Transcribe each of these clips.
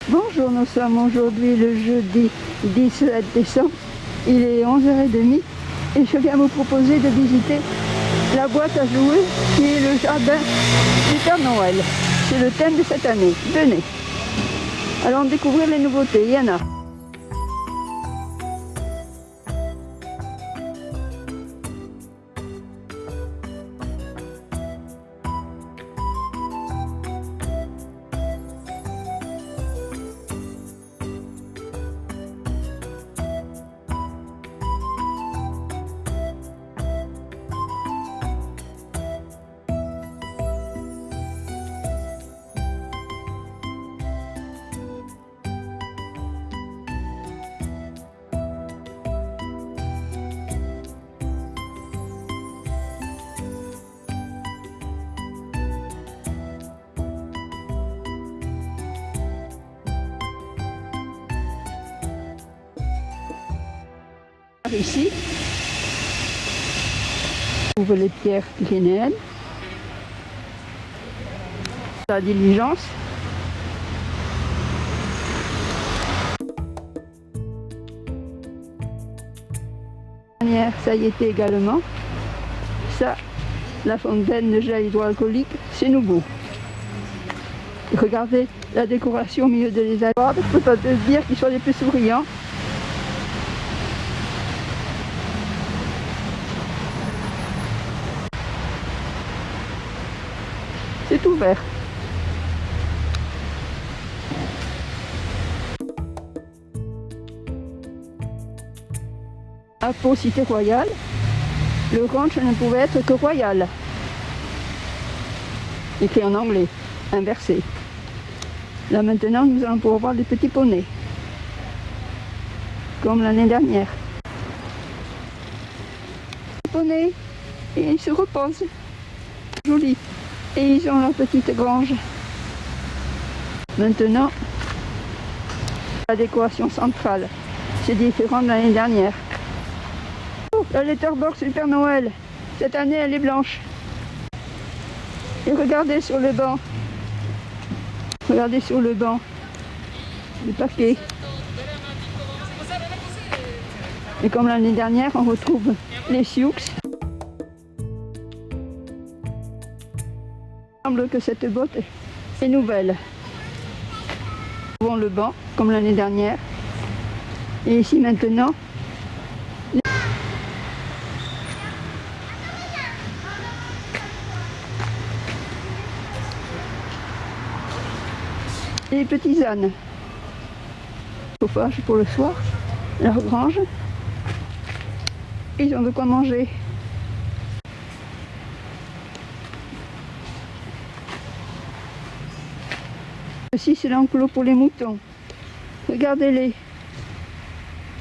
Bonjour, nous sommes aujourd'hui le jeudi 17 décembre. Il est 11h30 et je viens vous proposer de visiter la boîte à jouer qui est le jardin du Père Noël. C'est le thème de cette année. Venez. Allons découvrir les nouveautés. Il y en a. Ici, on trouve les pierres pyrénéennes, la diligence, ça y était également. Ça, la fontaine de gel hydroalcoolique, c'est nouveau. Et regardez la décoration au milieu de les arbres. Je ne peux pas te dire qu'ils soient les plus souriants. C'est ouvert. À Pau, Cité Royale, le ranch ne pouvait être que royal. Écrit en anglais, inversé. Là maintenant, nous allons pouvoir voir des petits poneys, comme l'année dernière. Les poneys, et ils se reposent. Joli. Et ils ont leur petite grange. Maintenant, la décoration centrale, c'est différent de l'année dernière. Oh, la letterbox du Père Noël, cette année elle est blanche. Et regardez sur le banc, le paquet. Et comme l'année dernière, on retrouve les Sioux. Il semble que cette botte est nouvelle. Nous avons le banc, comme l'année dernière. Et ici maintenant, les petits ânes. Chauffage pour le soir, leur grange. Ils ont de quoi manger. Ceci, c'est l'enclos pour les moutons. Regardez-les.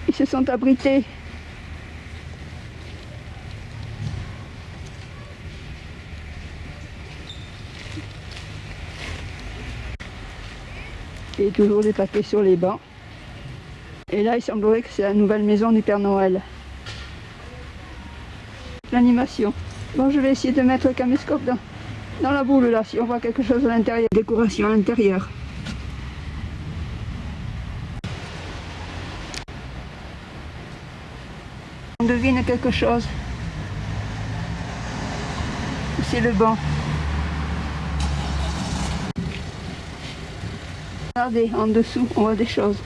Ils se sont abrités. Et toujours des paquets sur les bancs. Et là, il semblerait que c'est la nouvelle maison du Père Noël. L'animation. Bon, je vais essayer de mettre le caméscope dans la boule là, si on voit quelque chose à l'intérieur. Décoration à l'intérieur. On devine quelque chose. C'est le banc. Regardez, en dessous, on voit des choses.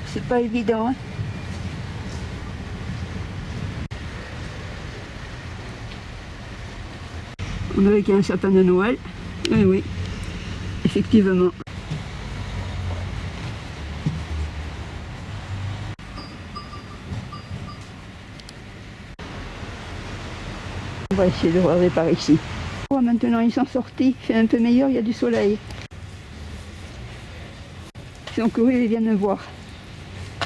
C'est pas évident, hein. On dirait qu'il y a un sapin de Noël. Oui, oui, effectivement. On va essayer de regarder par ici. Oh, maintenant ils sont sortis, il fait un peu meilleur, il y a du soleil. Ils sont courus, ils viennent me voir.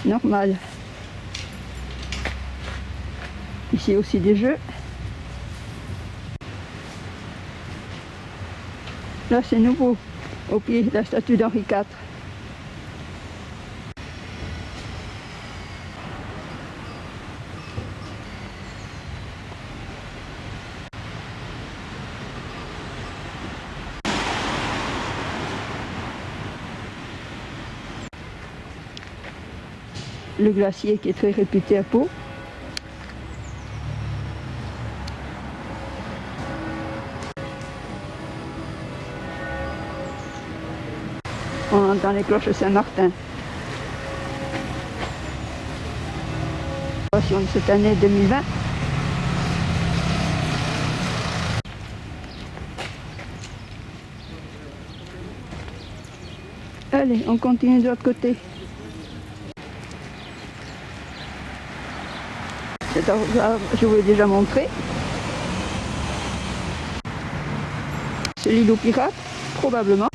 Normal. Ici aussi des jeux. Là c'est nouveau, au pied de la statue d'Henri IV. le glacier qui est très réputé à Pau. On entend les cloches de Saint-Martin. De cette année 2020. Allez, on continue de l'autre côté. Cet arbre, je vous l'ai déjà montré. C'est l'île aux pirates, probablement.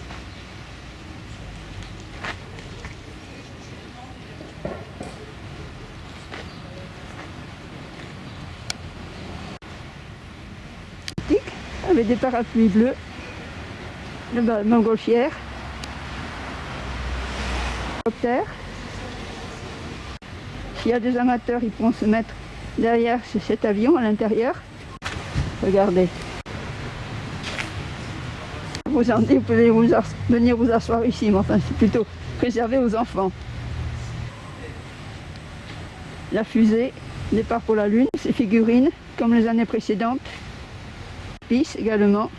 Avec des parapluies bleus, de montgolfière, hélicoptère. S'il y a des amateurs, ils pourront se mettre derrière cet avion à l'intérieur. Regardez. Vous pouvez venir vous asseoir ici, mais enfin c'est plutôt réservé aux enfants. La fusée, départ pour la Lune, ces figurines, comme les années précédentes. Pisse également,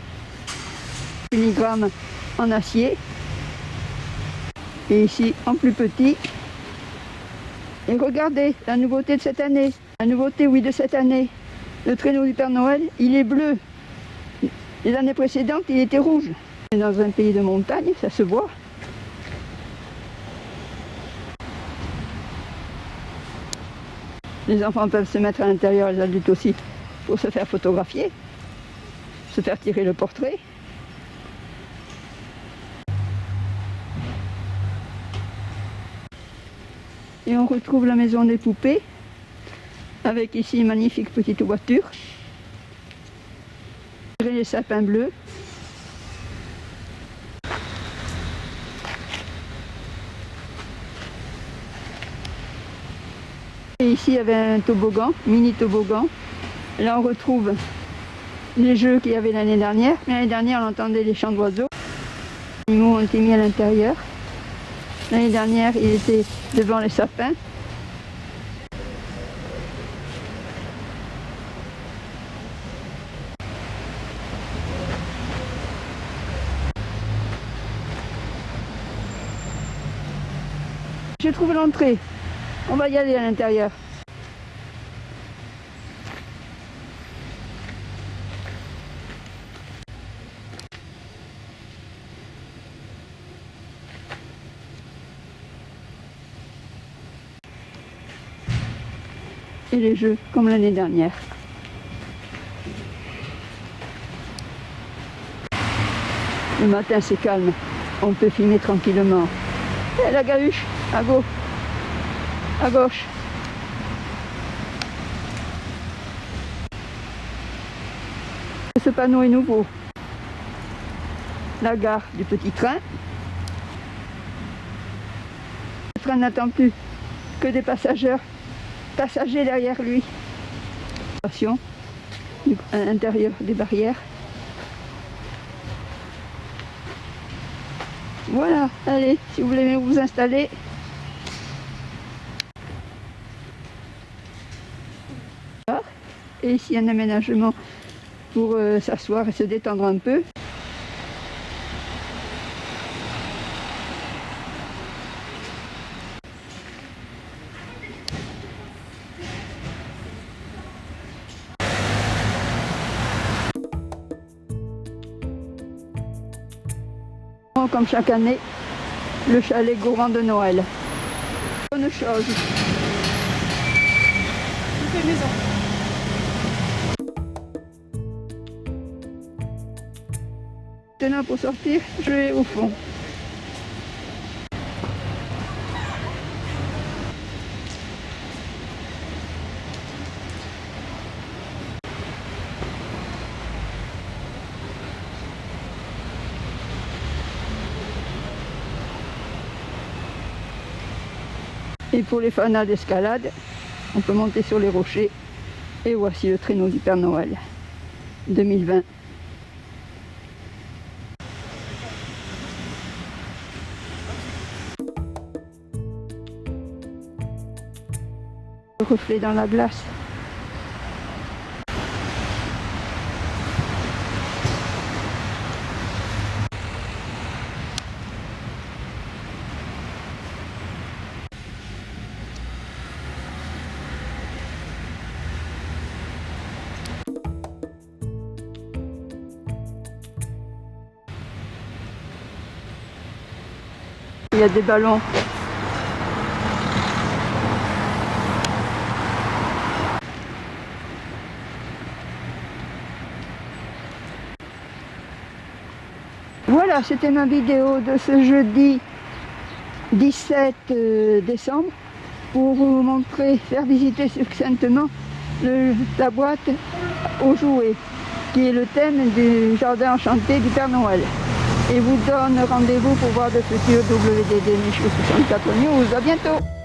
filigrane en acier, et ici en plus petit. Et regardez la nouveauté de cette année, la nouveauté oui de cette année, le traîneau du Père Noël, il est bleu. Les années précédentes il était rouge. Dans un pays de montagne, ça se voit. Les enfants peuvent se mettre à l'intérieur, les adultes aussi, pour se faire photographier. Se faire tirer le portrait. Et on retrouve la maison des poupées, avec ici une magnifique petite voiture. Les sapins bleus. Et ici il y avait un toboggan, mini toboggan. Là on retrouve les jeux qu'il y avait l'année dernière. L'année dernière, on entendait les chants d'oiseaux. Les animaux ont été mis à l'intérieur. L'année dernière, il était devant les sapins. Je trouve l'entrée. On va y aller à l'intérieur. Et les jeux comme l'année dernière. Le matin c'est calme, on peut filmer tranquillement. Et la gahuche, à gauche. À gauche. Ce panneau est nouveau. La gare du petit train. Le train n'attend plus que des passagers derrière lui. Attention, à l'intérieur des barrières. Voilà, allez, si vous voulez vous installer. Et ici un aménagement pour s'asseoir et se détendre un peu. Comme chaque année, le chalet gourmand de Noël. Bonne chose. Tout est maison. Maintenant pour sortir, je vais au fond. Et pour les fanas d'escalade, on peut monter sur les rochers. Et voici le traîneau du Père Noël 2020. reflets dans la glace. Il y a des ballons. Voilà, c'était ma vidéo de ce jeudi 17 décembre pour vous montrer, faire visiter succinctement la boîte aux jouets, qui est le thème du jardin enchanté du Père Noël. Et vous donne rendez-vous pour voir de futurs WDD Michou 64 News. À bientôt!